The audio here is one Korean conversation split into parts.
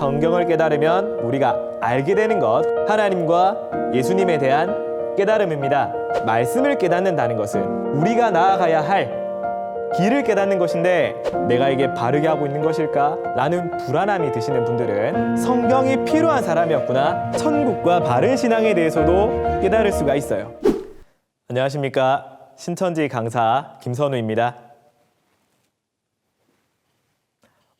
성경을 깨달으면 우리가 알게 되는 것, 하나님과 예수님에 대한 깨달음입니다. 말씀을 깨닫는다는 것은 우리가 나아가야 할 길을 깨닫는 것인데 내가 이게 바르게 하고 있는 것일까? 라는 불안함이 드시는 분들은 성경이 필요한 사람이었구나, 천국과 바른 신앙에 대해서도 깨달을 수가 있어요. 안녕하십니까? 신천지 강사 김선우입니다.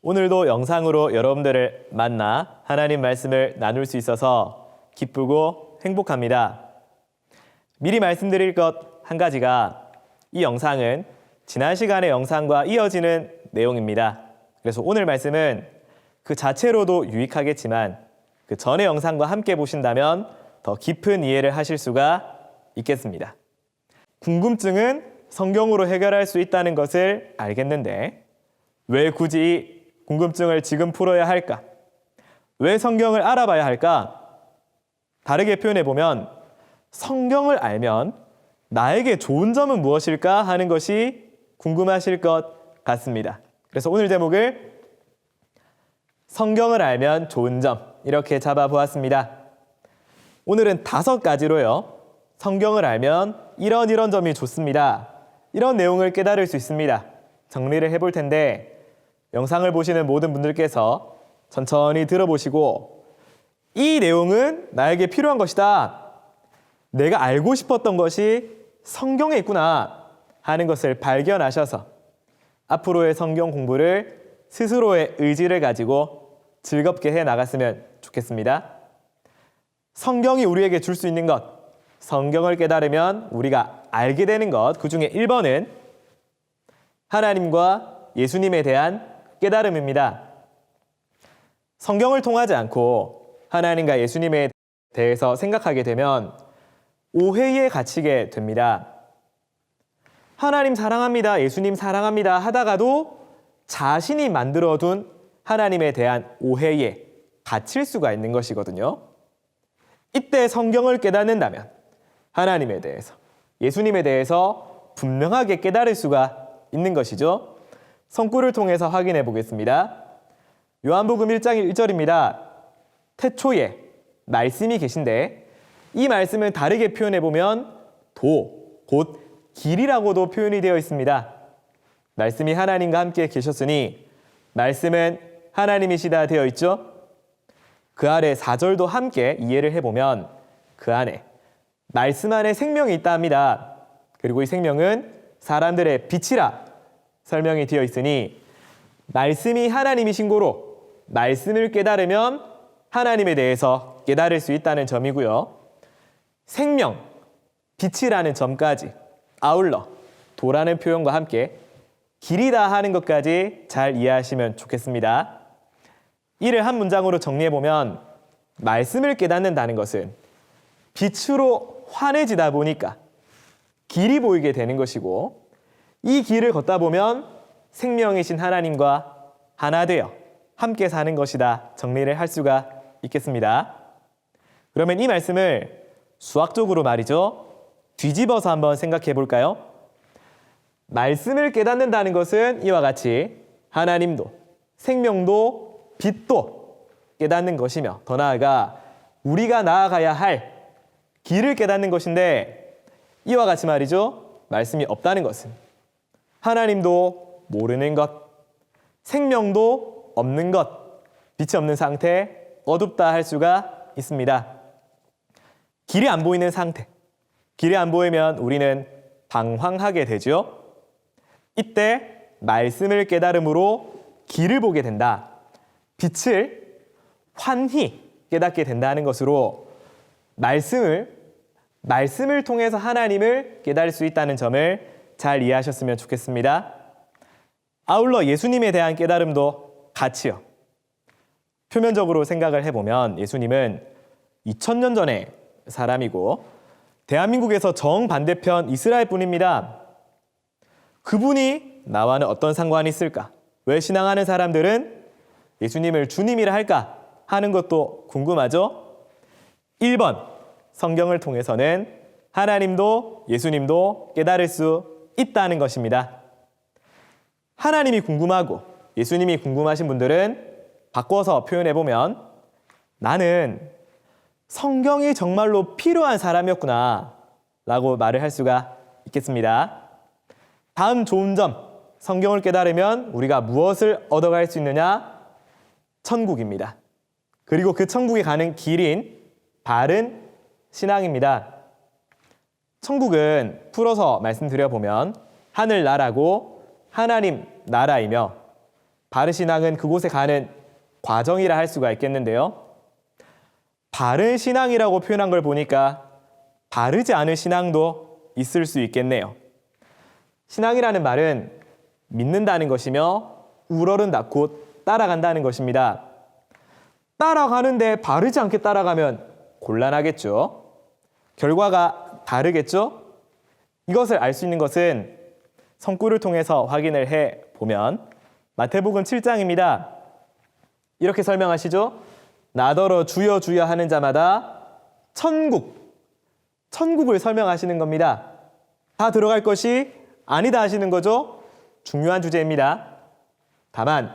오늘도 영상으로 여러분들을 만나 하나님 말씀을 나눌 수 있어서 기쁘고 행복합니다. 미리 말씀드릴 것 한 가지가, 이 영상은 지난 시간의 영상과 이어지는 내용입니다. 그래서 오늘 말씀은 그 자체로도 유익하겠지만 그 전의 영상과 함께 보신다면 더 깊은 이해를 하실 수가 있겠습니다. 궁금증은 성경으로 해결할 수 있다는 것을 알겠는데 왜 굳이 궁금증을 지금 풀어야 할까? 왜 성경을 알아봐야 할까? 다르게 표현해 보면 성경을 알면 나에게 좋은 점은 무엇일까 하는 것이 궁금하실 것 같습니다. 그래서 오늘 제목을 성경을 알면 좋은 점, 이렇게 잡아보았습니다. 오늘은 5가지로요. 성경을 알면 이런 점이 좋습니다. 이런 내용을 깨달을 수 있습니다. 정리를 해볼 텐데 영상을 보시는 모든 분들께서 천천히 들어보시고 이 내용은 나에게 필요한 것이다, 내가 알고 싶었던 것이 성경에 있구나 하는 것을 발견하셔서 앞으로의 성경 공부를 스스로의 의지를 가지고 즐겁게 해 나갔으면 좋겠습니다. 성경이 우리에게 줄 수 있는 것, 성경을 깨달으면 우리가 알게 되는 것, 그 중에 1번은 하나님과 예수님에 대한 깨달음입니다. 성경을 통하지 않고 하나님과 예수님에 대해서 생각하게 되면 오해에 갇히게 됩니다. 하나님 사랑합니다, 예수님 사랑합니다 하다가도 자신이 만들어둔 하나님에 대한 오해에 갇힐 수가 있는 것이거든요. 이때 성경을 깨닫는다면 하나님에 대해서, 예수님에 대해서 분명하게 깨달을 수가 있는 것이죠. 성구를 통해서 확인해 보겠습니다. 요한복음 1장 1절입니다. 태초에 말씀이 계신데, 이 말씀을 다르게 표현해 보면 곧 길이라고도 표현이 되어 있습니다. 말씀이 하나님과 함께 계셨으니 말씀은 하나님이시다 되어 있죠. 그 아래 4절도 함께 이해를 해보면 그 안에 말씀 안에 생명이 있다 합니다. 그리고 이 생명은 사람들의 빛이라 설명이 되어 있으니 말씀이 하나님이신 고로 말씀을 깨달으면 하나님에 대해서 깨달을 수 있다는 점이고요. 생명, 빛이라는 점까지 아울러 도라는 표현과 함께 길이다 하는 것까지 잘 이해하시면 좋겠습니다. 이를 한 문장으로 정리해보면 말씀을 깨닫는다는 것은 빛으로 환해지다 보니까 길이 보이게 되는 것이고, 이 길을 걷다 보면 생명이신 하나님과 하나 되어 함께 사는 것이다 정리를 할 수가 있겠습니다. 그러면 이 말씀을 수학적으로 말이죠, 뒤집어서 한번 생각해 볼까요? 말씀을 깨닫는다는 것은 이와 같이 하나님도 생명도 빛도 깨닫는 것이며, 더 나아가 우리가 나아가야 할 길을 깨닫는 것인데, 이와 같이 말이죠, 말씀이 없다는 것은 하나님도 모르는 것, 생명도 없는 것, 빛이 없는 상태, 어둡다 할 수가 있습니다. 길이 안 보이는 상태, 길이 안 보이면 우리는 방황하게 되죠. 이때 말씀을 깨달음으로 길을 보게 된다, 빛을 환히 깨닫게 된다는 것으로 말씀을 통해서 하나님을 깨달을 수 있다는 점을 잘 이해하셨으면 좋겠습니다. 아울러 예수님에 대한 깨달음도 같이요. 표면적으로 생각을 해보면 예수님은 2000년 전의 사람이고 대한민국에서 정반대편 이스라엘 분입니다. 그분이 나와는 어떤 상관이 있을까? 왜 신앙하는 사람들은 예수님을 주님이라 할까 하는 것도 궁금하죠? 1번, 성경을 통해서는 하나님도 예수님도 깨달을 수 있다는 것입니다. 하나님이 궁금하고 예수님이 궁금하신 분들은 바꿔서 표현해보면 나는 성경이 정말로 필요한 사람이었구나 라고 말을 할 수가 있겠습니다. 다음 좋은 점, 성경을 깨달으면 우리가 무엇을 얻어갈 수 있느냐? 천국입니다. 그리고 그 천국에 가는 길인 바른 신앙입니다. 천국은 풀어서 말씀드려보면 하늘나라고 하나님 나라이며 바른 신앙은 그곳에 가는 과정이라 할 수가 있겠는데요. 바른 신앙이라고 표현한 걸 보니까 바르지 않은 신앙도 있을 수 있겠네요. 신앙이라는 말은 믿는다는 것이며 우러른다 곧 따라간다는 것입니다. 따라가는데 바르지 않게 따라가면 곤란하겠죠. 결과가 다르겠죠. 이것을 알 수 있는 것은 성구를 통해서 확인을 해보면 마태복음 7장입니다. 이렇게 설명하시죠. 나더러 주여 주여 하는 자마다 천국을 설명하시는 겁니다. 다 들어갈 것이 아니다 하시는 거죠. 중요한 주제입니다. 다만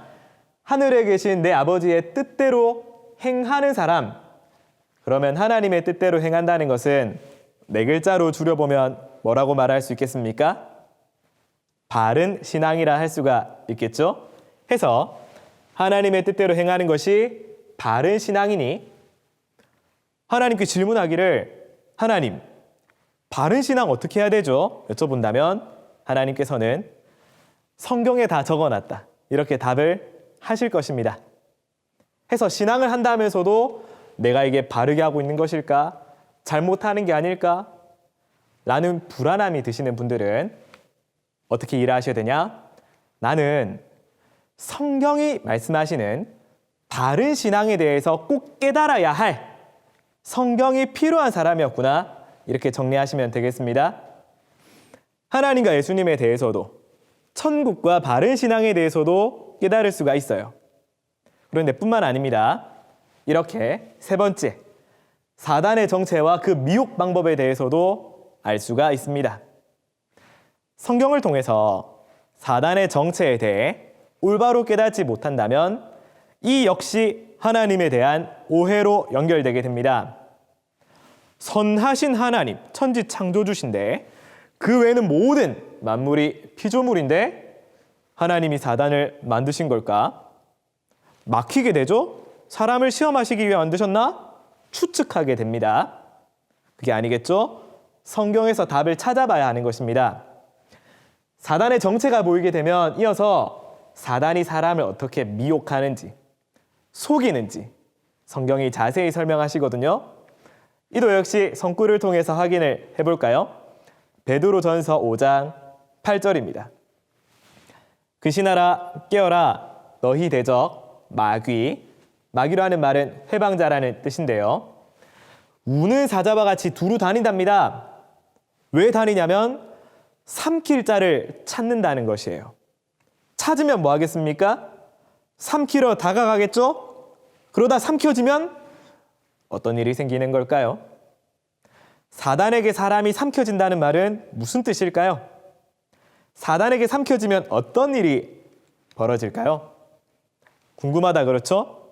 하늘에 계신 내 아버지의 뜻대로 행하는 사람, 그러면 하나님의 뜻대로 행한다는 것은 네 글자로 줄여보면 뭐라고 말할 수 있겠습니까? 바른 신앙이라 할 수가 있겠죠. 해서 하나님의 뜻대로 행하는 것이 바른 신앙이니 하나님께 질문하기를 하나님, 바른 신앙 어떻게 해야 되죠? 여쭤본다면 하나님께서는 성경에 다 적어놨다. 이렇게 답을 하실 것입니다. 해서 신앙을 한다면서도 내가 이게 바르게 하고 있는 것일까? 잘못하는 게 아닐까? 라는 불안함이 드시는 분들은 어떻게 일하셔야 되냐? 나는 성경이 말씀하시는 바른 신앙에 대해서 꼭 깨달아야 할 성경이 필요한 사람이었구나. 이렇게 정리하시면 되겠습니다. 하나님과 예수님에 대해서도 천국과 바른 신앙에 대해서도 깨달을 수가 있어요. 그런데 뿐만 아닙니다. 이렇게 세 번째, 사단의 정체와 그 미혹 방법에 대해서도 알 수가 있습니다. 성경을 통해서 사단의 정체에 대해 올바로 깨닫지 못한다면 이 역시 하나님에 대한 오해로 연결되게 됩니다. 선하신 하나님, 천지 창조주신데 그 외에는 모든 만물이 피조물인데 하나님이 사단을 만드신 걸까? 막히게 되죠? 사람을 시험하시기 위해 만드셨나? 추측하게 됩니다. 그게 아니겠죠? 성경에서 답을 찾아봐야 하는 것입니다. 사단의 정체가 보이게 되면 이어서 사단이 사람을 어떻게 미혹하는지, 속이는지 성경이 자세히 설명하시거든요. 이도 역시 성구를 통해서 확인을 해볼까요? 베드로전서 5장 8절입니다. 그시나라 깨어라 너희 대적 마귀라는 말은 해방자라는 뜻인데요. 우는 사자와 같이 두루 다닌답니다. 왜 다니냐면 삼킬 자를 찾는다는 것이에요. 찾으면 뭐 하겠습니까? 삼키러 다가가겠죠? 그러다 삼켜지면 어떤 일이 생기는 걸까요? 사단에게 사람이 삼켜진다는 말은 무슨 뜻일까요? 사단에게 삼켜지면 어떤 일이 벌어질까요? 궁금하다 그렇죠?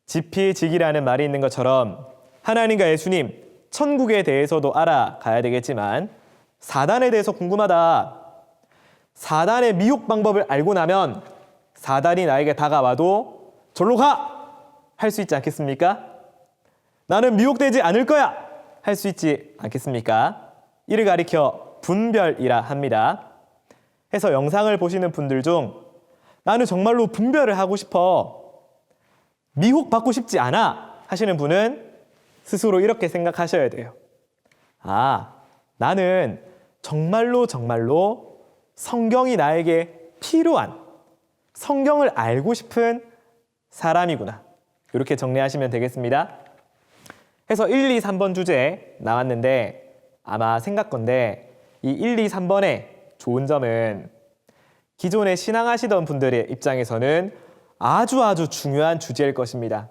지피지기라는 말이 있는 것처럼 하나님과 예수님, 천국에 대해서도 알아가야 되겠지만 사단에 대해서 궁금하다. 사단의 미혹 방법을 알고 나면 사단이 나에게 다가와도 절로 가! 할 수 있지 않겠습니까? 나는 미혹되지 않을 거야! 할 수 있지 않겠습니까? 이를 가리켜 분별이라 합니다. 해서 영상을 보시는 분들 중 나는 정말로 분별을 하고 싶어, 미혹받고 싶지 않아 하시는 분은 스스로 이렇게 생각하셔야 돼요. 나는 정말로 성경이 나에게 필요한, 성경을 알고 싶은 사람이구나. 이렇게 정리하시면 되겠습니다. 해서 1, 2, 3번 주제 나왔는데 아마 생각건데 이 1, 2, 3번의 좋은 점은 기존에 신앙하시던 분들의 입장에서는 아주 중요한 주제일 것입니다.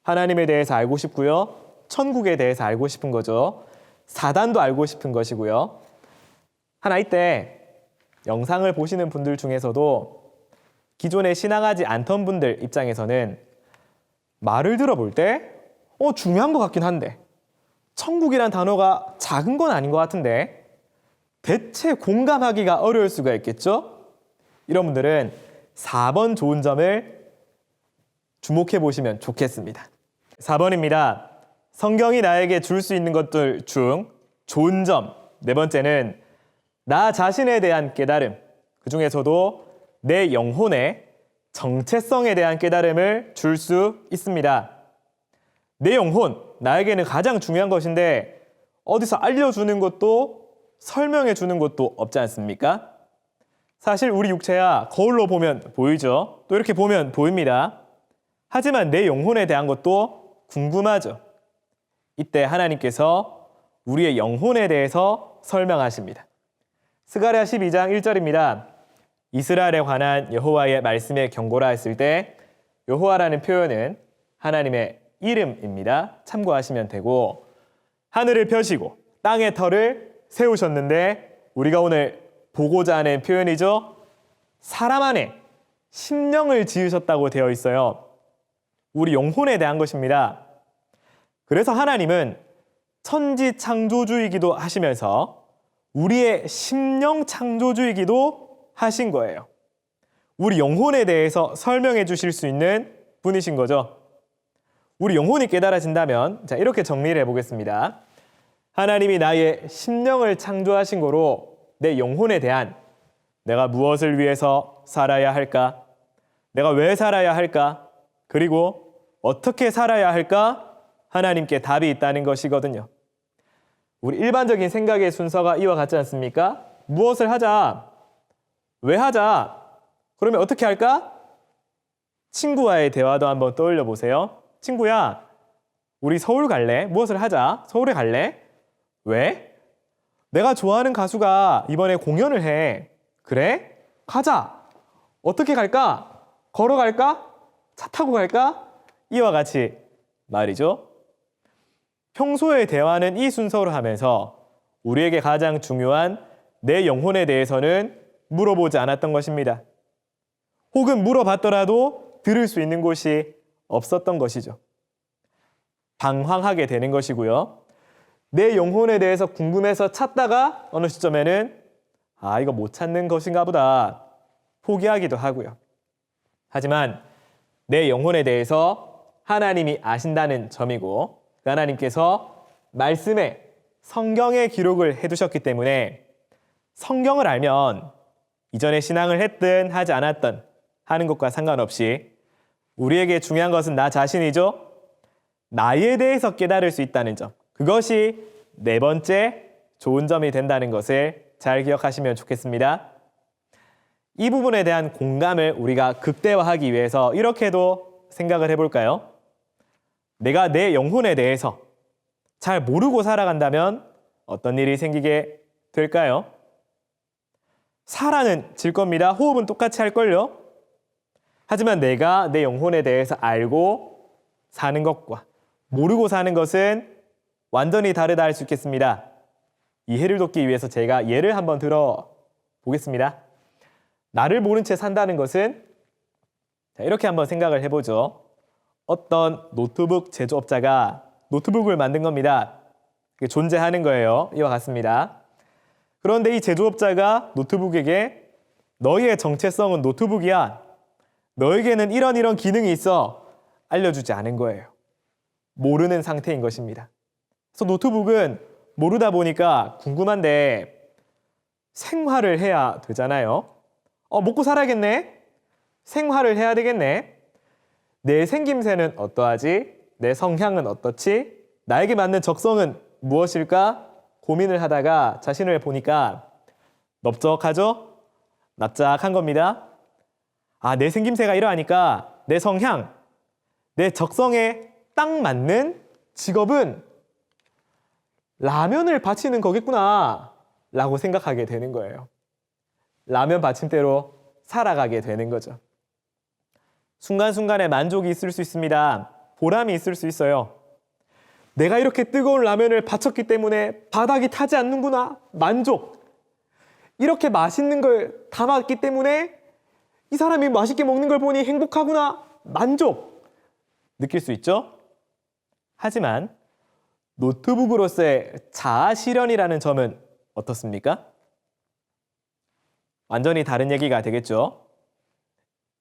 하나님에 대해서 알고 싶고요. 천국에 대해서 알고 싶은 거죠. 사단도 알고 싶은 것이고요. 하나 이때 영상을 보시는 분들 중에서도 기존에 신앙하지 않던 분들 입장에서는 말을 들어볼 때 중요한 것 같긴 한데 천국이란 단어가 작은 건 아닌 것 같은데 대체 공감하기가 어려울 수가 있겠죠? 이런 분들은 4번 좋은 점을 주목해 보시면 좋겠습니다. 4번입니다. 성경이 나에게 줄 수 있는 것들 중 좋은 점. 네 번째는 나 자신에 대한 깨달음. 그 중에서도 내 영혼의 정체성에 대한 깨달음을 줄 수 있습니다. 내 영혼, 나에게는 가장 중요한 것인데 어디서 알려주는 것도 설명해 주는 것도 없지 않습니까? 사실 우리 육체야 거울로 보면 보이죠. 또 이렇게 보면 보입니다. 하지만 내 영혼에 대한 것도 궁금하죠. 이때 하나님께서 우리의 영혼에 대해서 설명하십니다. 스가랴 12장 1절입니다. 이스라엘에 관한 여호와의 말씀에 경고라 했을 때 여호와라는 표현은 하나님의 이름입니다. 참고하시면 되고 하늘을 펴시고 땅의 터를 세우셨는데 우리가 오늘 보고자 하는 표현이죠. 사람 안에 심령을 지으셨다고 되어 있어요. 우리 영혼에 대한 것입니다. 그래서 하나님은 천지 창조주이기도 하시면서 우리의 심령 창조주이기도 하신 거예요. 우리 영혼에 대해서 설명해 주실 수 있는 분이신 거죠. 우리 영혼이 깨달아진다면 자, 이렇게 정리를 해보겠습니다. 하나님이 나의 심령을 창조하신 거로 내 영혼에 대한 내가 무엇을 위해서 살아야 할까? 내가 왜 살아야 할까? 그리고 어떻게 살아야 할까? 하나님께 답이 있다는 것이거든요. 우리 일반적인 생각의 순서가 이와 같지 않습니까? 무엇을 하자? 왜 하자? 그러면 어떻게 할까? 친구와의 대화도 한번 떠올려 보세요. 친구야, 우리 서울 갈래? 무엇을 하자? 서울에 갈래? 왜? 내가 좋아하는 가수가 이번에 공연을 해. 그래? 가자. 어떻게 갈까? 걸어갈까? 차 타고 갈까? 이와 같이 말이죠. 평소의 대화는 이 순서로 하면서 우리에게 가장 중요한 내 영혼에 대해서는 물어보지 않았던 것입니다. 혹은 물어봤더라도 들을 수 있는 곳이 없었던 것이죠. 방황하게 되는 것이고요. 내 영혼에 대해서 궁금해서 찾다가 어느 시점에는 이거 못 찾는 것인가 보다 포기하기도 하고요. 하지만 내 영혼에 대해서 하나님이 아신다는 점이고 하나님께서 말씀에 성경에 기록을 해두셨기 때문에 성경을 알면 이전에 신앙을 했든 하지 않았든 하는 것과 상관없이 우리에게 중요한 것은 나 자신이죠. 나에 대해서 깨달을 수 있다는 점. 그것이 네 번째 좋은 점이 된다는 것을 잘 기억하시면 좋겠습니다. 이 부분에 대한 공감을 우리가 극대화하기 위해서 이렇게도 생각을 해볼까요? 내가 내 영혼에 대해서 잘 모르고 살아간다면 어떤 일이 생기게 될까요? 살아는 질 겁니다. 호흡은 똑같이 할걸요? 하지만 내가 내 영혼에 대해서 알고 사는 것과 모르고 사는 것은 완전히 다르다 할 수 있겠습니다. 이해를 돕기 위해서 제가 예를 한번 들어 보겠습니다. 나를 모른 채 산다는 것은 이렇게 한번 생각을 해보죠. 어떤 노트북 제조업자가 노트북을 만든 겁니다. 존재하는 거예요. 이와 같습니다. 그런데 이 제조업자가 노트북에게 너희의 정체성은 노트북이야. 너에게는 이런 기능이 있어. 알려주지 않은 거예요. 모르는 상태인 것입니다. 그래서 노트북은 모르다 보니까 궁금한데 생활을 해야 되잖아요. 먹고 살아야겠네. 생활을 해야 되겠네. 내 생김새는 어떠하지? 내 성향은 어떻지? 나에게 맞는 적성은 무엇일까? 고민을 하다가 자신을 보니까 넓적하죠? 납작한 겁니다. 내 생김새가 이러하니까 내 성향, 내 적성에 딱 맞는 직업은 라면을 바치는 거겠구나 라고 생각하게 되는 거예요. 라면 받침대로 살아가게 되는 거죠. 순간순간에 만족이 있을 수 있습니다. 보람이 있을 수 있어요. 내가 이렇게 뜨거운 라면을 바쳤기 때문에 바닥이 타지 않는구나. 만족. 이렇게 맛있는 걸 담았기 때문에 이 사람이 맛있게 먹는 걸 보니 행복하구나, 만족 느낄 수 있죠? 하지만 노트북으로서의 자아 실현이라는 점은 어떻습니까? 완전히 다른 얘기가 되겠죠?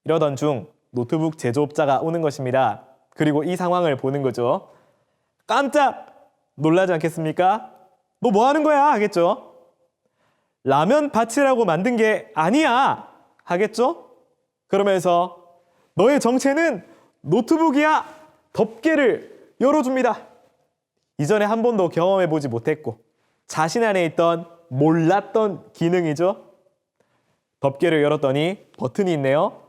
이러던 중 노트북 제조업자가 오는 것입니다. 그리고 이 상황을 보는 거죠. 깜짝 놀라지 않겠습니까? 너 뭐 하는 거야? 하겠죠? 라면 밭이라고 만든 게 아니야! 하겠죠? 그러면서 너의 정체는 노트북이야! 덮개를 열어줍니다. 이전에 한 번도 경험해보지 못했고 자신 안에 있던 몰랐던 기능이죠. 덮개를 열었더니 버튼이 있네요.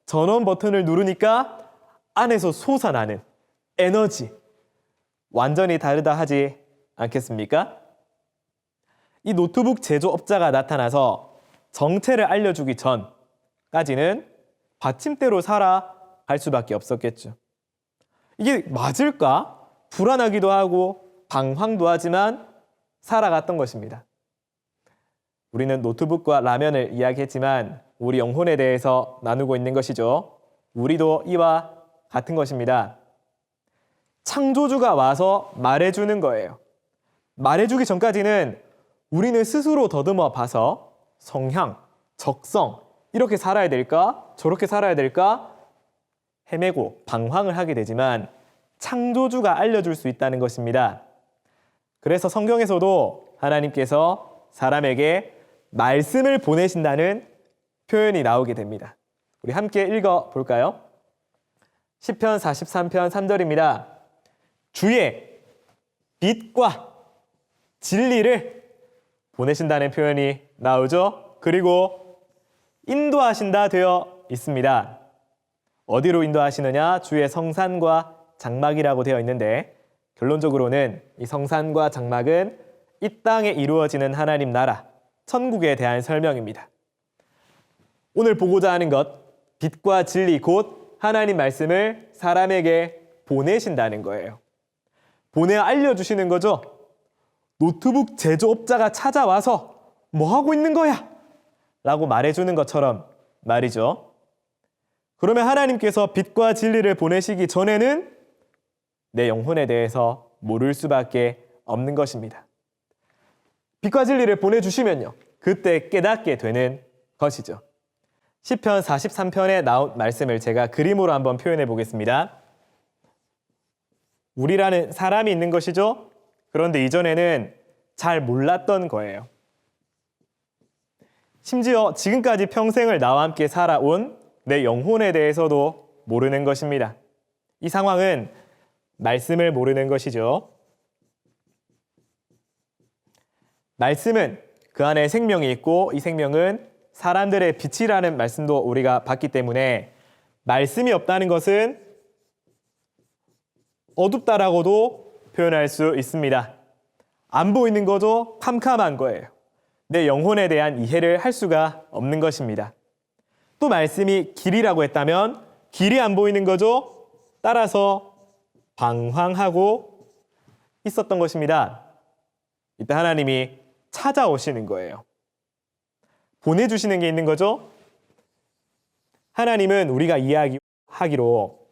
전원 버튼을 누르니까 안에서 솟아나는 에너지, 완전히 다르다 하지 않겠습니까? 이 노트북 제조업자가 나타나서 정체를 알려주기 전까지는 받침대로 살아갈 수밖에 없었겠죠. 이게 맞을까? 불안하기도 하고 방황도 하지만 살아갔던 것입니다. 우리는 노트북과 라면을 이야기했지만 우리 영혼에 대해서 나누고 있는 것이죠. 우리도 이와 같은 것입니다. 창조주가 와서 말해주는 거예요. 말해주기 전까지는 우리는 스스로 더듬어 봐서 성향, 적성, 이렇게 살아야 될까? 저렇게 살아야 될까? 헤매고 방황을 하게 되지만 창조주가 알려줄 수 있다는 것입니다. 그래서 성경에서도 하나님께서 사람에게 말씀을 보내신다는 표현이 나오게 됩니다. 우리 함께 읽어볼까요? 시편 43편 3절입니다. 주의 빛과 진리를 보내신다는 표현이 나오죠. 그리고 인도하신다 되어 있습니다. 어디로 인도하시느냐? 주의 성산과 장막이라고 되어 있는데 결론적으로는 이 성산과 장막은 이 땅에 이루어지는 하나님 나라, 천국에 대한 설명입니다. 오늘 보고자 하는 것, 빛과 진리 곧 하나님 말씀을 사람에게 보내신다는 거예요. 보내 알려주시는 거죠. 노트북 제조업자가 찾아와서 뭐 하고 있는 거야? 라고 말해주는 것처럼 말이죠. 그러면 하나님께서 빛과 진리를 보내시기 전에는 내 영혼에 대해서 모를 수밖에 없는 것입니다. 빛과 진리를 보내주시면요, 그때 깨닫게 되는 것이죠. 시편 43편에 나온 말씀을 제가 그림으로 한번 표현해 보겠습니다. 우리라는 사람이 있는 것이죠. 그런데 이전에는 잘 몰랐던 거예요. 심지어 지금까지 평생을 나와 함께 살아온 내 영혼에 대해서도 모르는 것입니다. 이 상황은 말씀을 모르는 것이죠. 말씀은 그 안에 생명이 있고 이 생명은 사람들의 빛이라는 말씀도 우리가 봤기 때문에 말씀이 없다는 것은 어둡다라고도 표현할 수 있습니다. 안 보이는 거죠. 캄캄한 거예요. 내 영혼에 대한 이해를 할 수가 없는 것입니다. 또 말씀이 길이라고 했다면 길이 안 보이는 거죠. 따라서 방황하고 있었던 것입니다. 이때 하나님이 찾아오시는 거예요. 보내주시는 게 있는 거죠. 하나님은 우리가 이야기하기로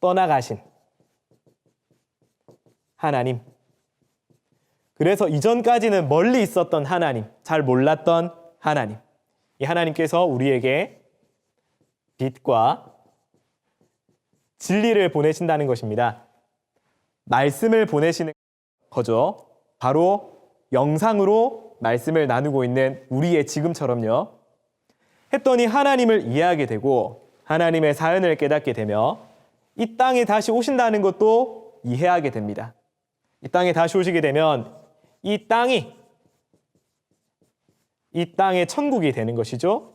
떠나가신 하나님. 그래서 이전까지는 멀리 있었던 하나님, 잘 몰랐던 하나님. 이 하나님께서 우리에게 빛과 진리를 보내신다는 것입니다. 말씀을 보내시는 거죠. 바로 영상으로 말씀을 나누고 있는 우리의 지금처럼요. 했더니 하나님을 이해하게 되고 하나님의 사연을 깨닫게 되며 이 땅에 다시 오신다는 것도 이해하게 됩니다. 이 땅에 다시 오시게 되면 이 땅의 천국이 되는 것이죠.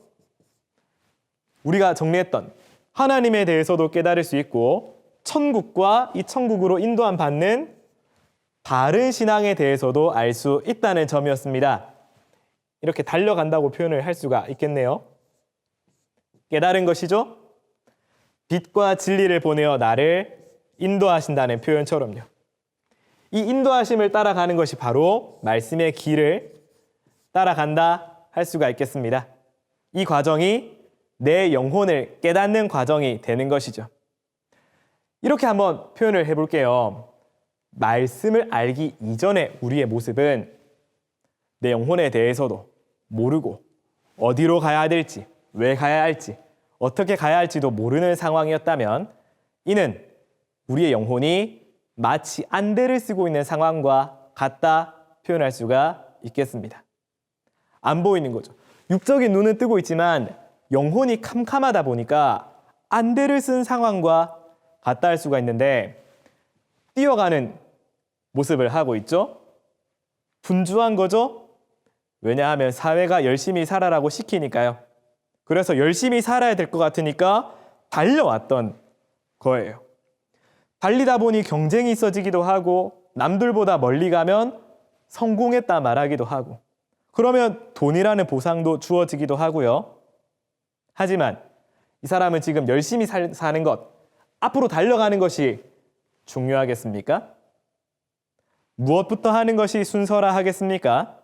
우리가 정리했던 하나님에 대해서도 깨달을 수 있고 천국과 이 천국으로 인도함 받는 바른 신앙에 대해서도 알 수 있다는 점이었습니다. 이렇게 달려간다고 표현을 할 수가 있겠네요. 깨달은 것이죠. 빛과 진리를 보내어 나를 인도하신다는 표현처럼요. 이 인도하심을 따라가는 것이 바로 말씀의 길을 따라간다 할 수가 있겠습니다. 이 과정이 내 영혼을 깨닫는 과정이 되는 것이죠. 이렇게 한번 표현을 해볼게요. 말씀을 알기 이전에 우리의 모습은 내 영혼에 대해서도 모르고 어디로 가야 될지, 왜 가야 할지, 어떻게 가야 할지도 모르는 상황이었다면 이는 우리의 영혼이 마치 안대를 쓰고 있는 상황과 같다 표현할 수가 있겠습니다. 안 보이는 거죠. 육적인 눈은 뜨고 있지만 영혼이 캄캄하다 보니까 안대를 쓴 상황과 같다 할 수가 있는데 뛰어가는 모습을 하고 있죠. 분주한 거죠. 왜냐하면 사회가 열심히 살아라고 시키니까요. 그래서 열심히 살아야 될 것 같으니까 달려왔던 거예요. 달리다 보니 경쟁이 있어지기도 하고 남들보다 멀리 가면 성공했다 말하기도 하고 그러면 돈이라는 보상도 주어지기도 하고요. 하지만 이 사람은 지금 열심히 사는 것, 앞으로 달려가는 것이 중요하겠습니까? 무엇부터 하는 것이 순서라 하겠습니까?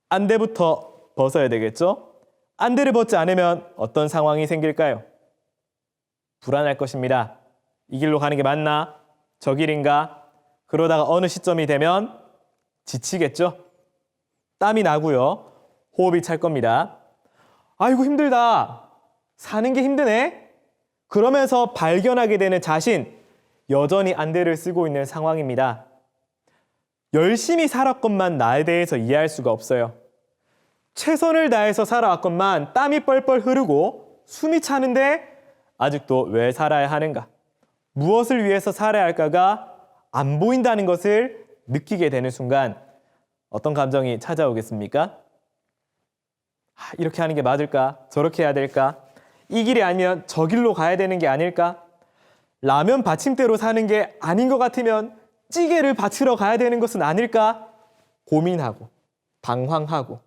안대부터 벗어야 되겠죠? 안대를 벗지 않으면 어떤 상황이 생길까요? 불안할 것입니다. 이 길로 가는 게 맞나? 저 길인가? 그러다가 어느 시점이 되면 지치겠죠? 땀이 나고요. 호흡이 찰 겁니다. 아이고 힘들다. 사는 게 힘드네. 그러면서 발견하게 되는 자신, 여전히 안대를 쓰고 있는 상황입니다. 열심히 살았건만 나에 대해서 이해할 수가 없어요. 최선을 다해서 살아왔건만 땀이 뻘뻘 흐르고 숨이 차는데 아직도 왜 살아야 하는가? 무엇을 위해서 살아야 할까가 안 보인다는 것을 느끼게 되는 순간 어떤 감정이 찾아오겠습니까? 이렇게 하는 게 맞을까? 저렇게 해야 될까? 이 길이 아니면 저 길로 가야 되는 게 아닐까? 라면 받침대로 사는 게 아닌 것 같으면 찌개를 받치러 가야 되는 것은 아닐까? 고민하고 방황하고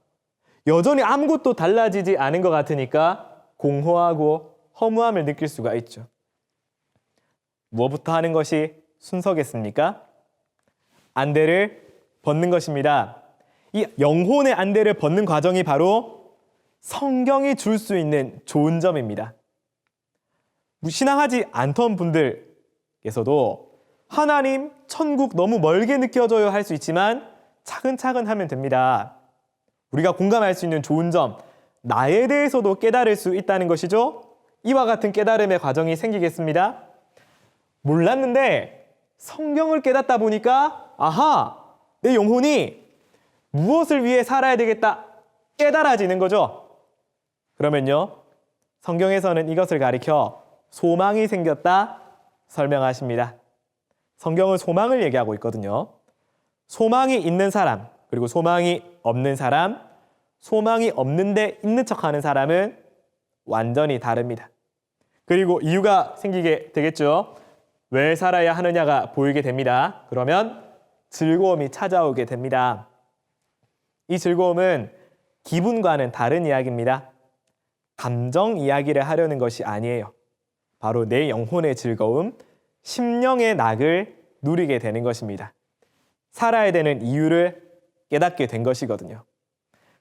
여전히 아무것도 달라지지 않은 것 같으니까 공허하고 허무함을 느낄 수가 있죠. 무엇부터 하는 것이 순서겠습니까? 안대를 벗는 것입니다. 이 영혼의 안대를 벗는 과정이 바로 성경이 줄 수 있는 좋은 점입니다. 신앙하지 않던 분들께서도 하나님, 천국 너무 멀게 느껴져요 할 수 있지만 차근차근 하면 됩니다. 우리가 공감할 수 있는 좋은 점, 나에 대해서도 깨달을 수 있다는 것이죠. 이와 같은 깨달음의 과정이 생기겠습니다. 몰랐는데 성경을 깨닫다 보니까 아하, 내 영혼이 무엇을 위해 살아야 되겠다 깨달아지는 거죠. 그러면요, 성경에서는 이것을 가리켜 소망이 생겼다 설명하십니다. 성경은 소망을 얘기하고 있거든요. 소망이 있는 사람, 그리고 소망이 없는 사람, 소망이 없는데 있는 척하는 사람은 완전히 다릅니다. 그리고 이유가 생기게 되겠죠. 왜 살아야 하느냐가 보이게 됩니다. 그러면 즐거움이 찾아오게 됩니다. 이 즐거움은 기분과는 다른 이야기입니다. 감정 이야기를 하려는 것이 아니에요. 바로 내 영혼의 즐거움, 심령의 낙을 누리게 되는 것입니다. 살아야 되는 이유를 깨닫게 된 것이거든요.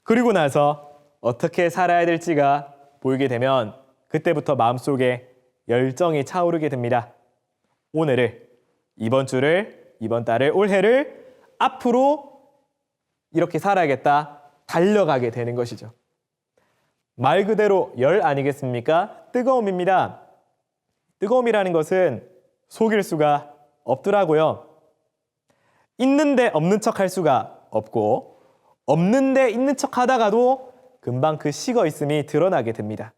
그리고 나서 어떻게 살아야 될지가 보이게 되면 그때부터 마음속에 열정이 차오르게 됩니다. 오늘을, 이번 주를, 이번 달을, 올해를 앞으로 이렇게 살아야겠다 달려가게 되는 것이죠. 말 그대로 열 아니겠습니까? 뜨거움입니다. 뜨거움이라는 것은 속일 수가 없더라고요. 있는데 없는 척 할 수가 없고 없는데 있는 척 하다가도 금방 그 식어 있음이 드러나게 됩니다.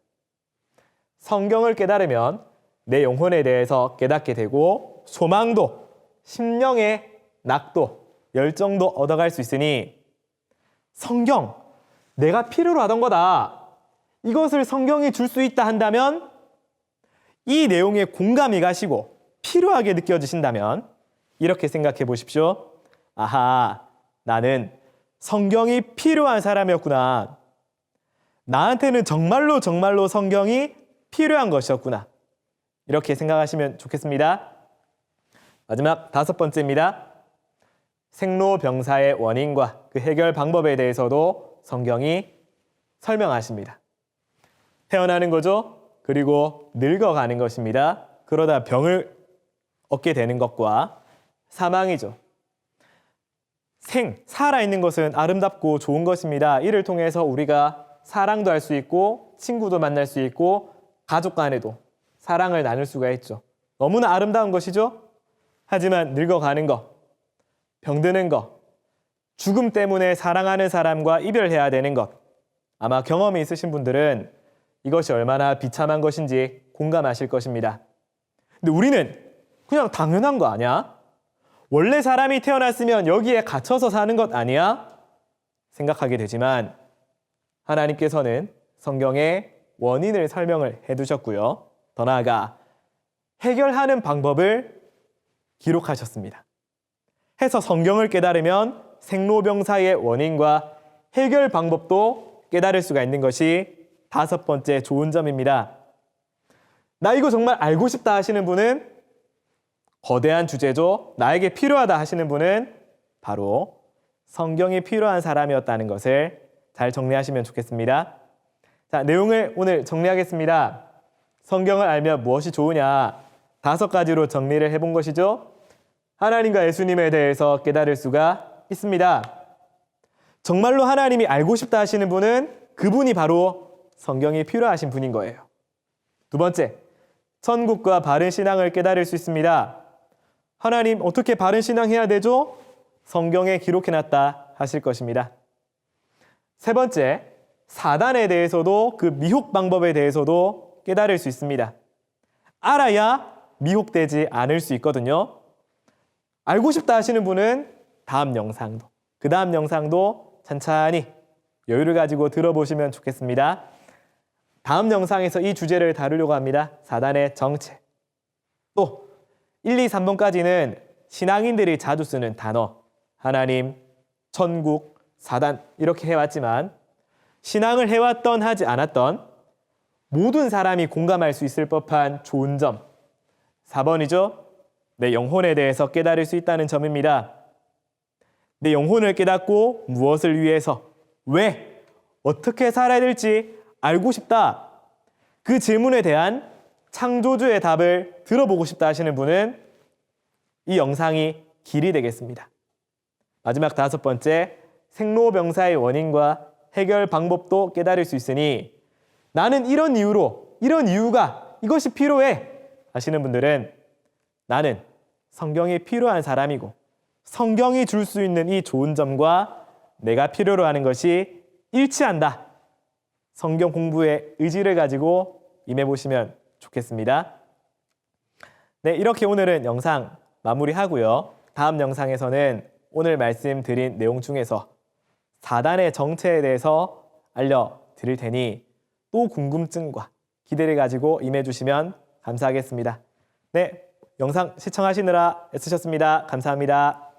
성경을 깨달으면 내 영혼에 대해서 깨닫게 되고 소망도, 심령의 낙도, 열정도 얻어갈 수 있으니 성경, 내가 필요로 하던 거다. 이것을 성경이 줄 수 있다 한다면 이 내용에 공감이 가시고 필요하게 느껴지신다면 이렇게 생각해 보십시오. 아하, 나는 성경이 필요한 사람이었구나. 나한테는 정말로 성경이 필요한 것이었구나. 이렇게 생각하시면 좋겠습니다. 마지막 5번째입니다. 생로병사의 원인과 그 해결 방법에 대해서도 성경이 설명하십니다. 태어나는 거죠. 그리고 늙어가는 것입니다. 그러다 병을 얻게 되는 것과 사망이죠. 살아있는 것은 아름답고 좋은 것입니다. 이를 통해서 우리가 사랑도 할 수 있고 친구도 만날 수 있고 가족 간에도 사랑을 나눌 수가 있죠. 너무나 아름다운 것이죠. 하지만 늙어가는 것, 병드는 것, 죽음 때문에 사랑하는 사람과 이별해야 되는 것, 아마 경험이 있으신 분들은 이것이 얼마나 비참한 것인지 공감하실 것입니다. 근데 우리는 그냥 당연한 거 아니야? 원래 사람이 태어났으면 여기에 갇혀서 사는 것 아니야? 생각하게 되지만 하나님께서는 성경에 원인을 설명을 해두셨고요. 더 나아가 해결하는 방법을 기록하셨습니다. 해서 성경을 깨달으면 생로병사의 원인과 해결 방법도 깨달을 수가 있는 것이 5번째 좋은 점입니다. 나 이거 정말 알고 싶다 하시는 분은 거대한 주제죠. 나에게 필요하다 하시는 분은 바로 성경이 필요한 사람이었다는 것을 잘 정리하시면 좋겠습니다. 자, 내용을 오늘 정리하겠습니다. 성경을 알면 무엇이 좋으냐? 5가지로 정리를 해본 것이죠. 하나님과 예수님에 대해서 깨달을 수가 있습니다. 정말로 하나님이 알고 싶다 하시는 분은 그분이 바로 성경이 필요하신 분인 거예요. 2번째, 천국과 바른 신앙을 깨달을 수 있습니다. 하나님 어떻게 바른 신앙 해야 되죠? 성경에 기록해놨다 하실 것입니다. 3번째, 사단에 대해서도 그 미혹 방법에 대해서도 깨달을 수 있습니다. 알아야 미혹되지 않을 수 있거든요. 알고 싶다 하시는 분은 다음 영상도, 그 다음 영상도 천천히 여유를 가지고 들어보시면 좋겠습니다. 다음 영상에서 이 주제를 다루려고 합니다. 사단의 정체. 또 1, 2, 3번까지는 신앙인들이 자주 쓰는 단어, 하나님, 천국, 사단 이렇게 해왔지만 신앙을 해왔던 하지 않았던 모든 사람이 공감할 수 있을 법한 좋은 점 4번이죠. 내 영혼에 대해서 깨달을 수 있다는 점입니다. 내 영혼을 깨닫고 무엇을 위해서, 왜, 어떻게 살아야 될지 알고 싶다. 그 질문에 대한 창조주의 답을 들어보고 싶다 하시는 분은 이 영상이 길이 되겠습니다. 마지막 5번째, 생로병사의 원인과 해결 방법도 깨달을 수 있으니 나는 이런 이유로, 이런 이유가 이것이 필요해 하시는 분들은 나는 성경이 필요한 사람이고 성경이 줄 수 있는 이 좋은 점과 내가 필요로 하는 것이 일치한다. 성경 공부에 의지를 가지고 임해보시면 좋겠습니다. 네, 이렇게 오늘은 영상 마무리하고요. 다음 영상에서는 오늘 말씀드린 내용 중에서 사단의 정체에 대해서 알려드릴 테니 또 궁금증과 기대를 가지고 임해주시면 감사하겠습니다. 네, 영상 시청하시느라 애쓰셨습니다. 감사합니다.